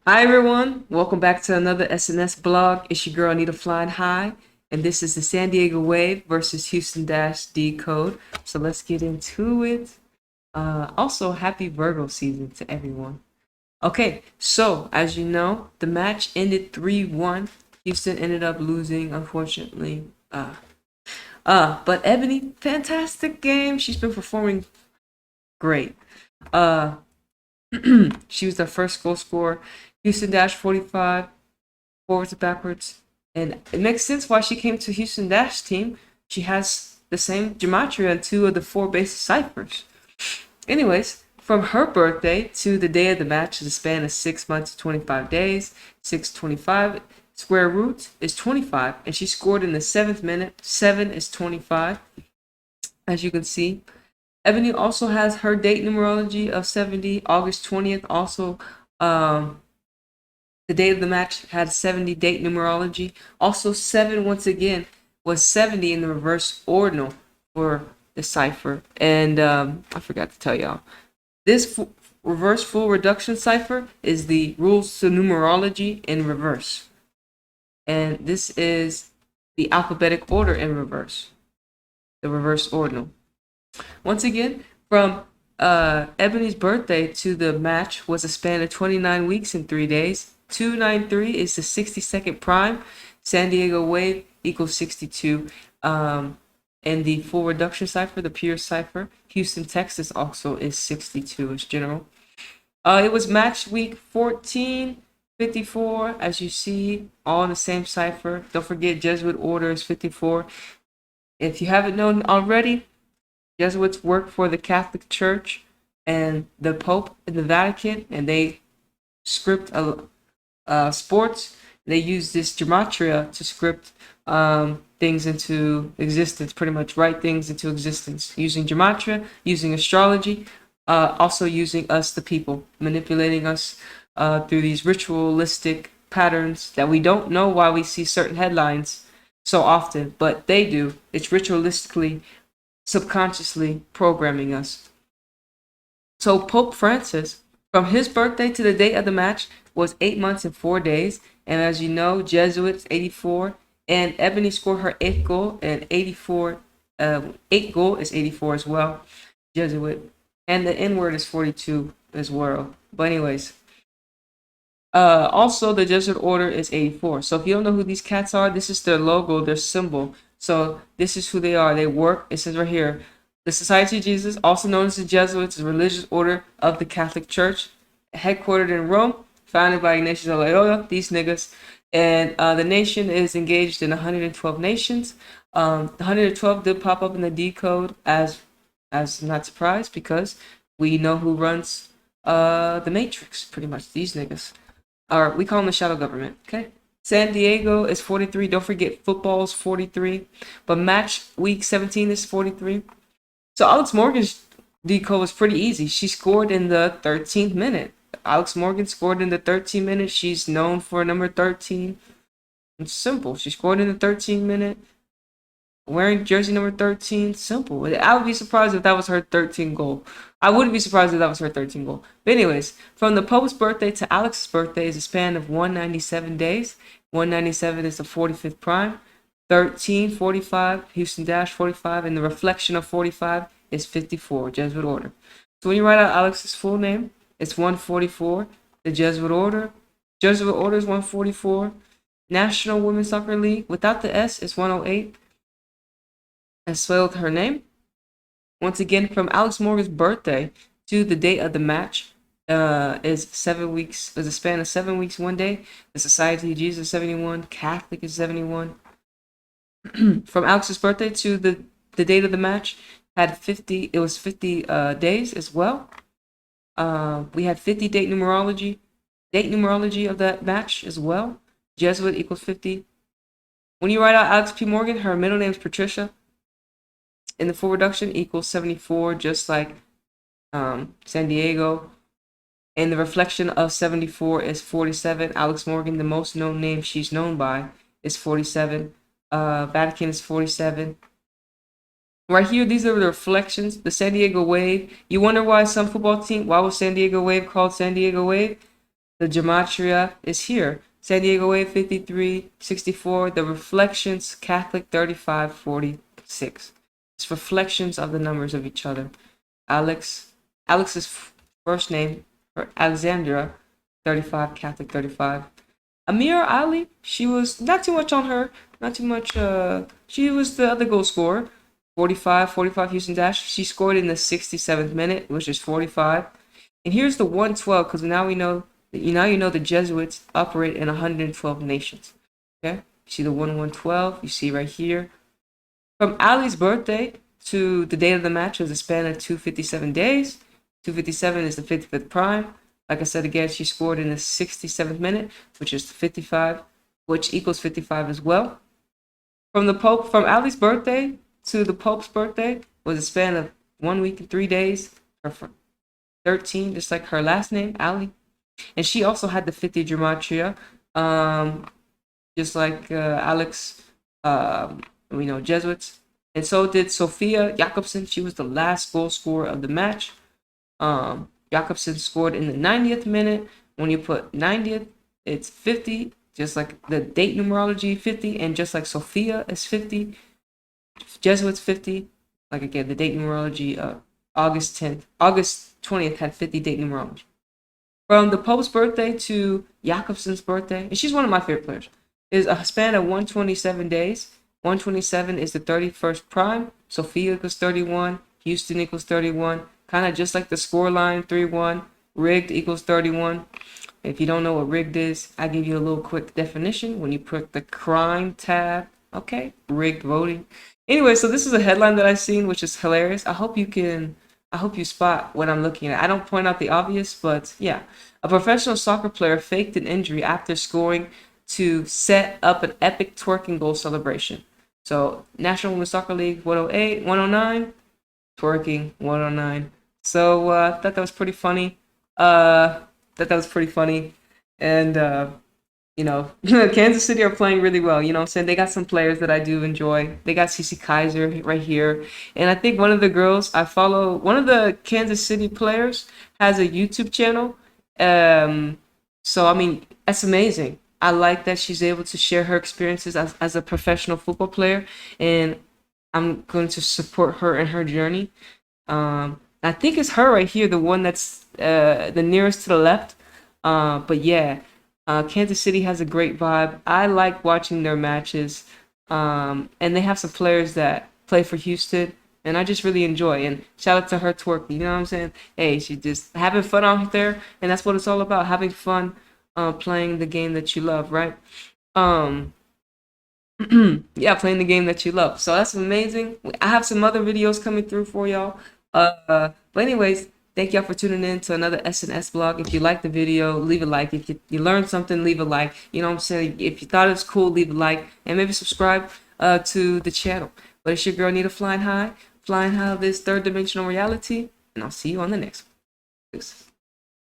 Hi everyone, welcome back to another SNS blog. It's your girl Anita flying high, and this is the San Diego Wave versus Houston Decode. So let's get into it. Also, happy Virgo season to everyone. Okay, so as you know, the match ended 3-1. Houston ended up losing, unfortunately. But Ebony, fantastic game. She's been performing great. Uh, she was the first goal scorer. Houston 45 forwards and backwards. And it makes sense why she came to Houston Dash team. She has the same gematria in two of the four basic ciphers. Anyways, from her birthday to the day of the match is a span of 6 months, 25 days. 625 square root is 25, and she scored in the 7th minute. 7 is 25, as you can see. Ebony also has her date numerology of 70, August 20th. Also, the date of the match had 70 date numerology. Also, 7 once again was 70 in the reverse ordinal for the cipher. And I forgot to tell y'all. This reverse full reduction cipher is the rules to numerology in reverse. And this is the alphabetic order in reverse, the reverse ordinal. Once again, from Ebony's birthday to the match was a span of 29 weeks and 3 days. 293 is the 62nd prime. San Diego Wave equals 62. And the full reduction cipher, the pure cipher, Houston, Texas also is 62 as general. It was match week 14, 54, as you see, all in the same cipher. Don't forget Jesuit order is 54. If you haven't known already, Jesuits work for the Catholic Church and the Pope in the Vatican, and they script sports. They use this gematria to script things into existence, pretty much write things into existence, using gematria, using astrology, also using us, the people, manipulating us through these ritualistic patterns that we don't know why we see certain headlines so often, but they do. It's ritualistically subconsciously programming us. So Pope Francis, from his birthday to the date of the match, was 8 months and 4 days. And as you know, Jesuits 84, and Ebony scored her eighth goal, and 84, eighth goal is 84 as well, Jesuit, and the N word is 42 as well. But anyways, also the Jesuit order is 84. So if you don't know who these cats are, this is their logo, their symbol. So this is who they are. They work. It says right here, the Society of Jesus, also known as the Jesuits, is a religious order of the Catholic Church, headquartered in Rome, founded by Ignatius of Loyola. These niggas, and the nation is engaged in 112 nations. The 112 did pop up in the Decode as not surprised because we know who runs the Matrix. Pretty much these niggas. Or we call them the shadow government. Okay. San Diego is 43. Don't forget football is 43. But match week 17 is 43. So Alex Morgan's decode was pretty easy. She scored in the 13th minute. Alex Morgan scored in the 13th minute. She's known for number 13. It's simple. She scored in the 13th minute. Wearing jersey number 13, simple. I would be surprised if that was her 13th goal. I wouldn't be surprised if that was her 13th goal. But anyways, from the Pope's birthday to Alex's birthday is a span of 197 days. 197 is the 45th prime. 1345, Houston 45, and the reflection of 45 is 54, Jesuit order. So when you write out Alex's full name, it's 144. The Jesuit order is 144. National Women's Soccer League, without the S, is 108. And spelled her name. Once again, from Alex Morgan's birthday to the date of the match is 7 weeks. Is a span of 7 weeks, 1 day. The Society of Jesus 71. Catholic is 71. From Alex's birthday to the date of the match had 50. It was 50 days as well. We had 50 date numerology of that match as well. Jesuit equals 50. When you write out Alex P. Morgan, her middle name is Patricia. And the full reduction equals 74, just like San Diego. And the reflection of 74 is 47. Alex Morgan, the most known name she's known by, is 47. Vatican is 47. Right here, these are the reflections. The San Diego Wave. You wonder why some football team, why was San Diego Wave called San Diego Wave? The gematria is here. San Diego 8, 53, 64. The reflections, Catholic 35, 46. It's reflections of the numbers of each other. Alex's first name, or Alexandra, 35, Catholic 35. Amir Ali, she was not too much on her, not too much. She was the other goal scorer, 45 Houston Dash. She scored in the 67th minute, which is 45. And here's the 112, because now we know you know the Jesuits operate in 112 nations. Okay, you see the 112. You see right here. From Ali's birthday to the date of the match was a span of 257 days. 257 is the 55th prime. Like I said again, she scored in the 67th minute, which is 55, which equals 55 as well. From Ali's birthday to the Pope's birthday was a span of 1 week and 3 days. Her 13, just like her last name, Ali. And she also had the 50 gematria, just like Alex, we know Jesuits. And so did Sophia Jakobsen. She was the last goal scorer of the match. Jakobsen scored in the 90th minute. When you put 90th, it's 50, just like the date numerology 50, and just like Sophia is 50, Jesuits 50. Like again, the date numerology August 20th had 50 date numerology. From the Pope's birthday to Jakobsen's birthday, and she's one of my favorite players, is a span of 127 days. 127 is the 31st prime. Sophia equals 31. Houston equals 31. Kind of just like the scoreline 3-1. Rigged equals 31. If you don't know what rigged is, I give you a little quick definition. When you put the crime tab, okay, rigged voting. Anyway, so this is a headline that I've seen, which is hilarious. I hope you spot what I'm looking at. I don't point out the obvious, but yeah. A professional soccer player faked an injury after scoring to set up an epic twerking goal celebration. So, National Women's Soccer League 108, 109, twerking 109. So, I thought that was pretty funny. And, you know, Kansas City are playing really well. You know what I'm saying? They got some players that I do enjoy. They got Cece Kaiser right here. And I think one of the girls I follow, one of the Kansas City players has a YouTube channel. So, I mean, that's amazing. I like that she's able to share her experiences as a professional football player. And I'm going to support her in her journey. I think it's her right here, the one that's the nearest to the left. But yeah. Kansas City has a great vibe. I like watching their matches. And they have some players that play for Houston. And I just really enjoy. And shout out to her twerking. You know what I'm saying? Hey, she's just having fun out there. And that's what it's all about. Having fun playing the game that you love, right? Yeah, playing the game that you love. So that's amazing. I have some other videos coming through for y'all. But anyways, thank y'all for tuning in to another SNS vlog. If you liked the video, leave a like. If you learned something, leave a like. You know what I'm saying? If you thought it was cool, leave a like. And maybe subscribe to the channel. But it's your girl, Anita, flying high this third dimensional reality. And I'll see you on the next one. Peace.